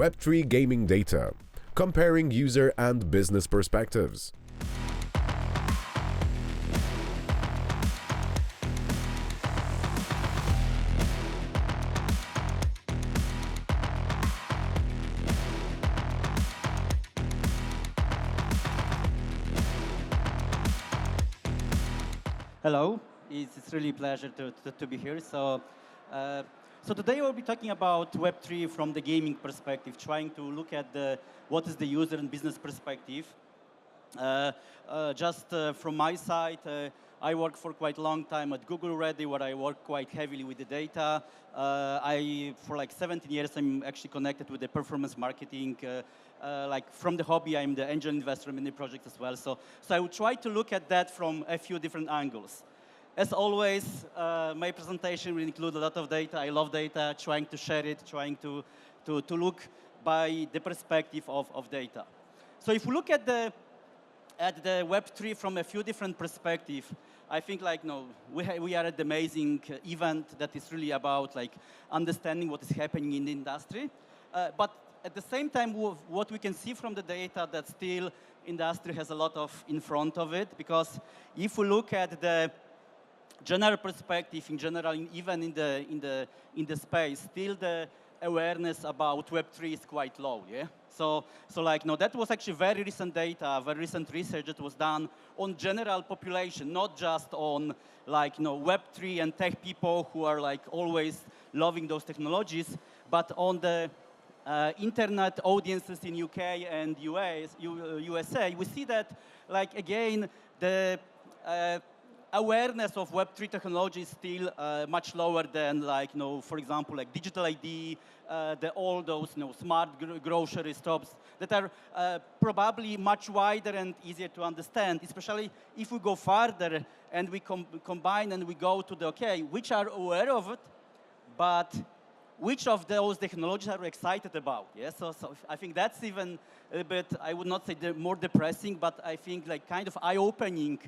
Web3 gaming data, comparing user and business perspectives. Hello, it's really a pleasure to be here. So today we'll be talking about Web3 from the gaming perspective, trying to look at what is the user and business perspective. From my side, I worked for quite a long time at Google already, where I work quite heavily with the data. For like 17 years, I'm actually connected with the performance marketing. Like from the hobby, I'm the angel investor in many projects as well. So I will try to look at that from a few different angles. As always, my presentation will include a lot of data. I love data, trying to share it, trying to look by the perspective of data. So if we look at the Web3 from a few different perspectives, I think we are at the amazing event that is really about understanding what is happening in the industry. But at the same time, what we can see from the data that still industry has a lot of in front of it, because if we look at the general perspective in general, even in the space, still the awareness about Web3 is quite low, yeah? So that was actually very recent data, very recent research that was done on general population, not just on Web3 and tech people who are always loving those technologies, but on the internet audiences in UK and USA, we see that, again, the awareness of Web3 technology is still much lower than, for example, digital ID, all those smart grocery stops that are probably much wider and easier to understand, especially if we go farther and we combine and we go to which are aware of it, but which of those technologies are we excited about? Yeah, so I think that's even a little bit, I would not say more depressing, but I think kind of eye-opening.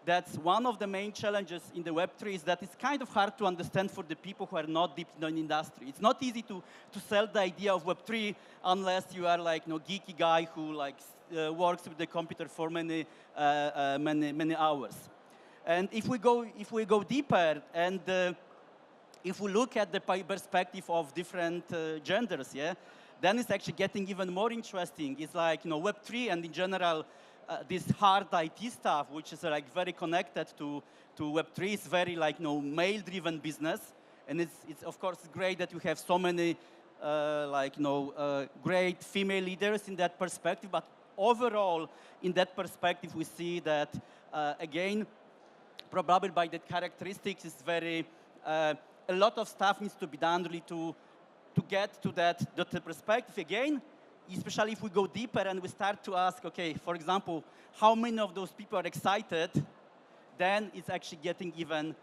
That's one of the main challenges in the Web3 is that it's kind of hard to understand for the people who are not deep in the industry. It's not easy to sell the idea of Web3 unless you are geeky guy who works with the computer for many hours. And if we go deeper and if we look at the perspective of different genders, yeah, then it's actually getting even more interesting. It's Web3 and in general, this hard IT stuff, which is very connected to Web3, is very male-driven business, and it's of course great that you have so many great female leaders in that perspective. But overall, in that perspective, we see that again, probably by that characteristics, is very a lot of stuff needs to be done really to get to that perspective again. Especially if we go deeper and we start to ask, for example, how many of those people are excited, then it's actually getting even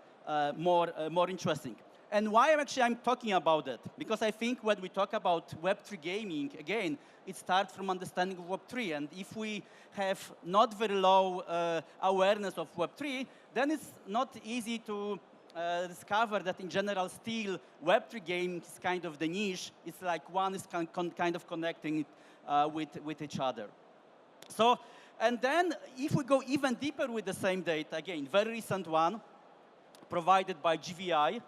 more interesting. And why I'm talking about that? Because I think when we talk about Web3 gaming, again, it starts from understanding of Web3. And if we have not very low awareness of Web3, then it's not easy to discover that in general still Web3 gaming is kind of the niche. It's one is kind of connecting it with each other. So, and then if we go even deeper with the same data, again, very recent one provided by GVI,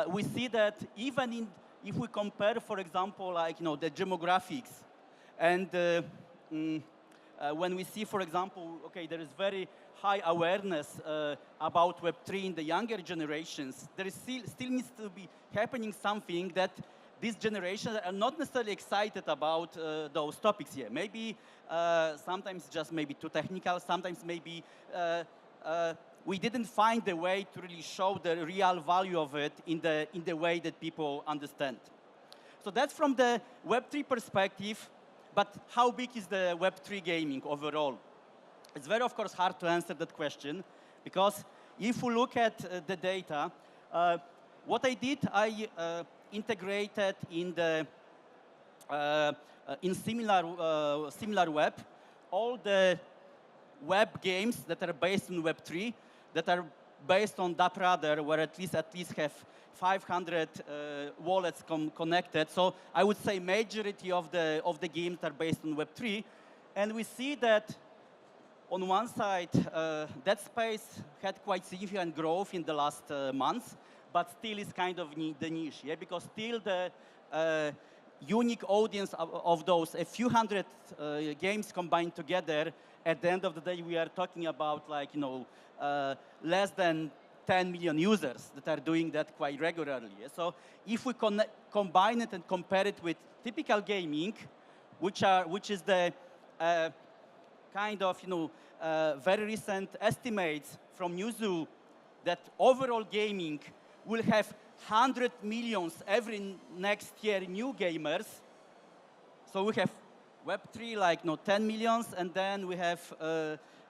we see that even if we compare, for example, the demographics, and when we see, for example, there is very high awareness about Web3 in the younger generations, there is still needs to be happening something that these generations are not necessarily excited about those topics here. Maybe sometimes just maybe too technical, sometimes maybe we didn't find a way to really show the real value of it in the way that people understand. So that's from the Web3 perspective, but how big is the Web3 gaming overall? It's very, of course, hard to answer that question, because if we look at the data, what I did, I integrated in similar web all the web games that are based on Web3 that are based on that radar, where at least have 500 wallets connected. So I would say majority of the games are based on Web3, and we see that on one side, that space had quite significant growth in the last months, but still is kind of the niche, yeah, because still the unique audience of those, a few hundred games combined together, at the end of the day, we are talking about like, less than 10 million users that are doing that quite regularly. Yeah? So if we combine it and compare it with typical gaming, which is the kind of, very recent estimates from Newzoo that overall gaming will have 100 millions every next year new gamers. So we have Web3 like 10 millions, and then we have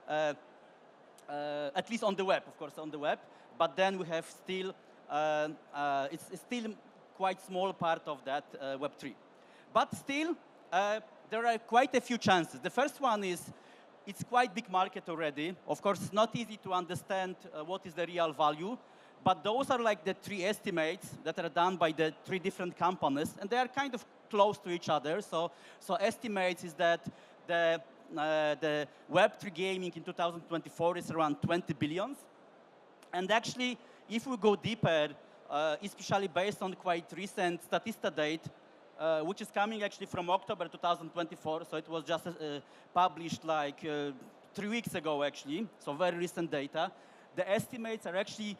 at least on the web, of course, on the web. But then we have still it's still quite small part of that Web3. But still, there are quite a few chances. The first one is it's quite big market already. Of course, it's not easy to understand what is the real value. But those are like the three estimates that are done by the three different companies, and they are kind of close to each other. So estimates is that the Web3 gaming in 2024 is around 20 billions. And actually, if we go deeper, especially based on quite recent Statista data, which is coming actually from October 2024, so it was just published like 3 weeks ago actually, so very recent data, the estimates are actually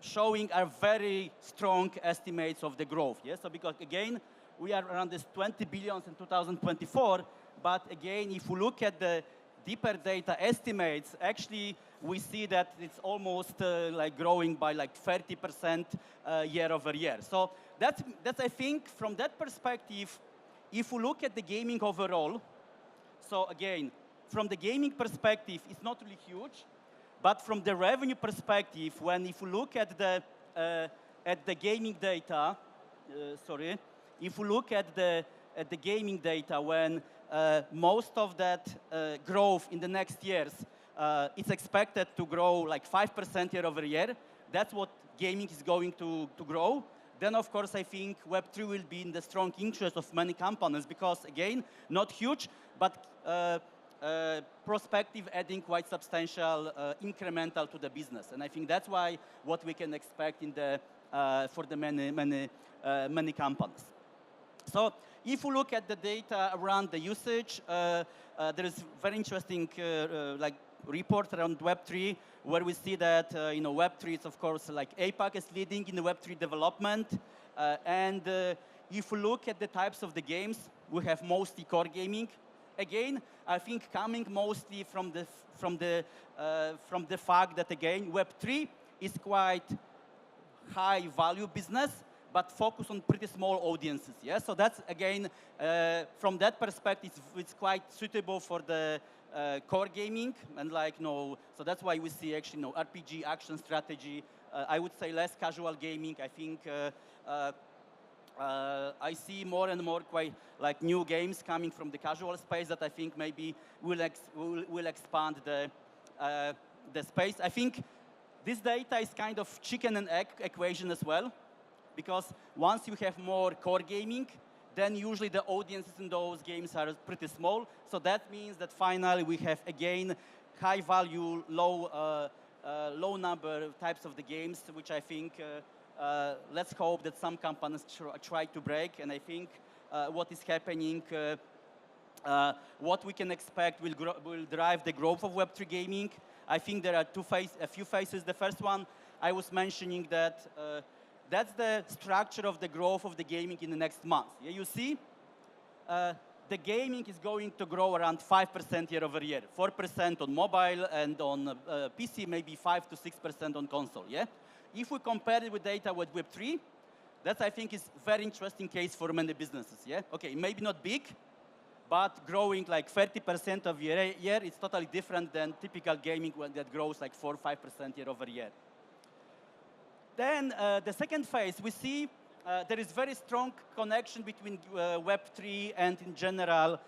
showing are very strong estimates of the growth. Yes? So because again, we are around this 20 billions in 2024, but again, if we look at the deeper data estimates, actually we see that it's almost like growing by like 30% year over year. So that's I think from that perspective, if we look at the gaming overall, so again, from the gaming perspective, it's not really huge. But from the revenue perspective, if we look at the gaming data, if we look at the gaming data, when most of that growth in the next years, it's expected to grow like 5% year over year. That's what gaming is going to grow. Then, of course, I think Web3 will be in the strong interest of many companies because, again, not huge, but prospective, adding quite substantial incremental to the business. And I think that's why what we can expect in the for the many companies. So if you look at the data around the usage, there is very interesting like report around Web3 where we see that Web3 is of course like APAC is leading in the Web3 development, and if you look at the types of the games, we have mostly core gaming. Again, I think coming mostly from the fact that again Web3 is quite high value business, but focus on pretty small audiences. Yeah, so that's again from that perspective, it's quite suitable for the core gaming and like so that's why we see actually RPG action strategy. I would say less casual gaming. I think. I see more and more quite like new games coming from the casual space that I think maybe will expand the space. I think this data is kind of chicken and egg equation as well, because once you have more core gaming, then usually the audiences in those games are pretty small. So that means that finally we have again high value, low number types of the games, which I think. Let's hope that some companies try to break, and I think what is happening, what we can expect will drive the growth of Web3 gaming. I think there are a few phases. The first one, I was mentioning that that's the structure of the growth of the gaming in the next month. Yeah, you see, the gaming is going to grow around 5% year over year, 4% on mobile, and on PC maybe 5 to 6% on console. Yeah. If we compare it with data with Web3, that I think is very interesting case for many businesses. Yeah, okay, maybe not big, but growing like 30% of year is totally different than typical gaming that grows like 4 or 5% year over year. Then the second phase, we see there is very strong connection between Web3 and in general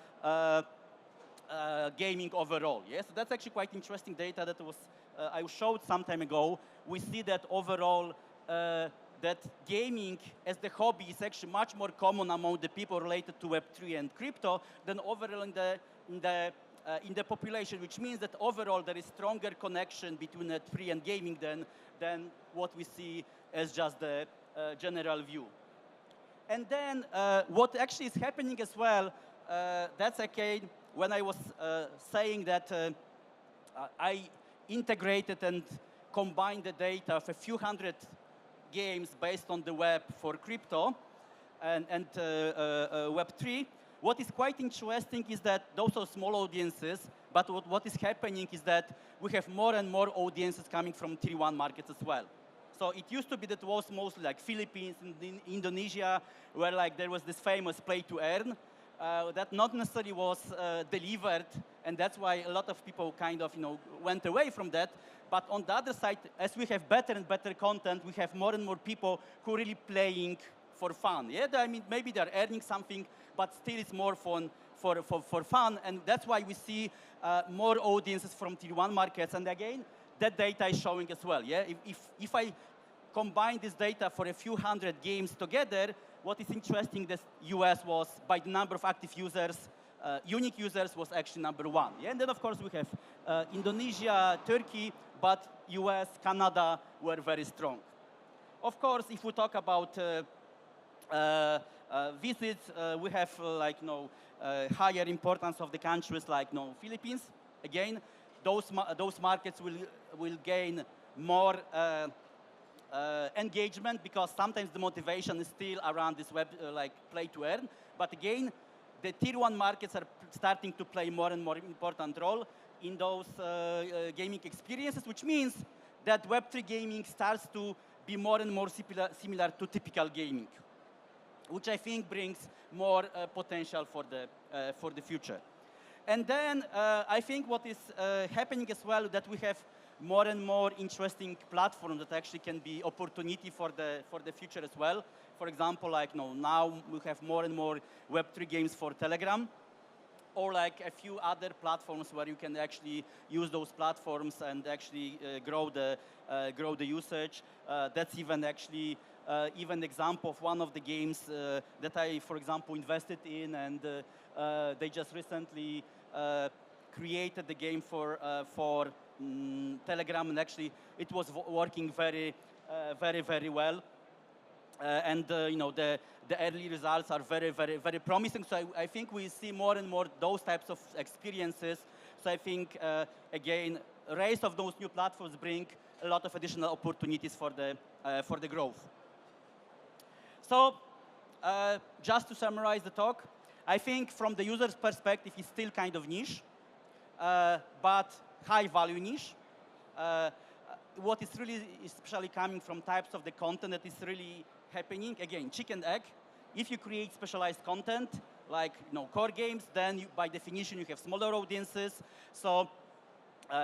gaming overall. Yeah, so that's actually quite interesting data that was I showed some time ago, we see that overall that gaming as the hobby is actually much more common among the people related to Web3 and crypto than overall in the population, which means that overall there is stronger connection between Web3 and gaming than what we see as just the general view. And then what actually is happening as well, that's again when I was saying that I integrated and combined the data of a few hundred games based on the web for crypto and Web3. What is quite interesting is that those are small audiences, but what is happening is that we have more and more audiences coming from Tier 1 markets as well. So it used to be that it was mostly like Philippines and Indonesia, where like there was this famous play to earn that not necessarily was delivered, and that's why a lot of people kind of went away from that. But on the other side, as we have better and better content, we have more and more people who are really playing for fun. Yeah, I mean maybe they're earning something, but still it's more fun for fun, and that's why we see more audiences from Tier 1 markets. And again, that data is showing as well. Yeah, if I combine this data for a few hundred games together, what is interesting, the US was, by the number of active users, unique users was actually number 1. Yeah? And then, of course, we have Indonesia, Turkey, but US, Canada were very strong. Of course, if we talk about visits, we have higher importance of the countries like Philippines. Again, those markets will gain more engagement, because sometimes the motivation is still around this web play to earn. But again, the Tier 1 markets are starting to play more and more important role in those gaming experiences, which means that Web3 gaming starts to be more and more similar to typical gaming, which I think brings more potential for the future. And then I think what is happening as well, that we have more and more interesting platforms that actually can be opportunity for the future as well. For example, like now we have more and more Web3 games for Telegram, or like a few other platforms where you can actually use those platforms and actually grow the usage. That's even actually even example of one of the games that I, for example, invested in, and they just recently created the game for Telegram, and actually it was working very well. And the early results are very promising. So I think we see more and more those types of experiences. So I think again, rise of those new platforms bring a lot of additional opportunities for the growth. So just to summarize the talk, I think from the user's perspective, it's still kind of niche, but high value niche. What is really especially coming from types of the content that is really happening, again, chicken egg. If you create specialized content, like core games, then by definition you have smaller audiences, so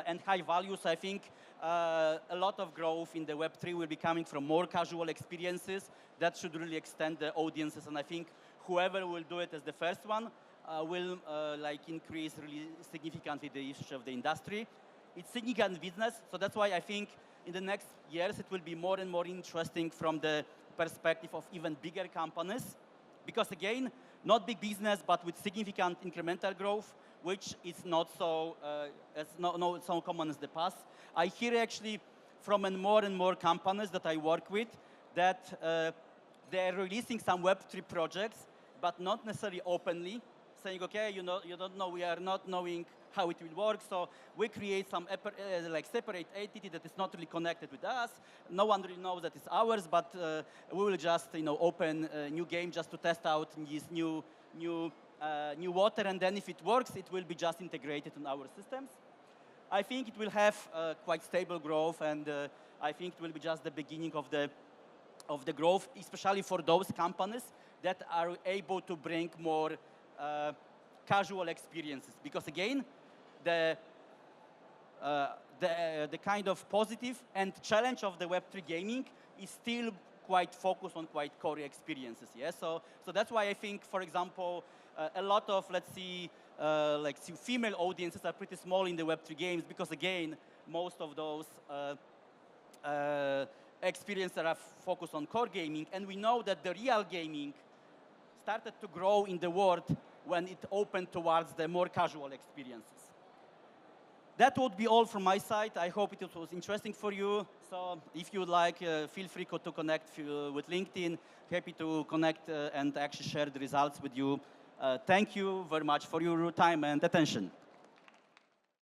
and high value. So I think a lot of growth in the Web3 will be coming from more casual experiences that should really extend the audiences. And I think whoever will do it as the first one will increase really significantly the usage of the industry. It's significant business, so that's why I think in the next years it will be more and more interesting from the perspective of even bigger companies, because again, not big business, but with significant incremental growth, which is not so so common as the past. I hear actually from more and more companies that I work with that they're releasing some Web3 projects, but not necessarily openly, saying, okay, you don't know, we are not knowing how it will work, so we create some separate entity that is not really connected with us. No one really knows that it's ours, but we will just open a new game just to test out this new water, and then if it works, it will be just integrated in our systems. I think it will have quite stable growth, and I think it will be just the beginning of the growth, especially for those companies that are able to bring more casual experiences. Because again, the kind of positive and challenge of the Web3 gaming is still quite focused on quite core experiences. Yeah, so that's why I think, for example, a lot of, let's see, female audiences are pretty small in the Web3 games, because again, most of those experiences are focused on core gaming, and we know that the real gaming started to grow in the world when it opened towards the more casual experiences. That would be all from my side. I hope it was interesting for you. So if you would like, feel free to connect with LinkedIn. Happy to connect and actually share the results with you. Thank you very much for your time and attention.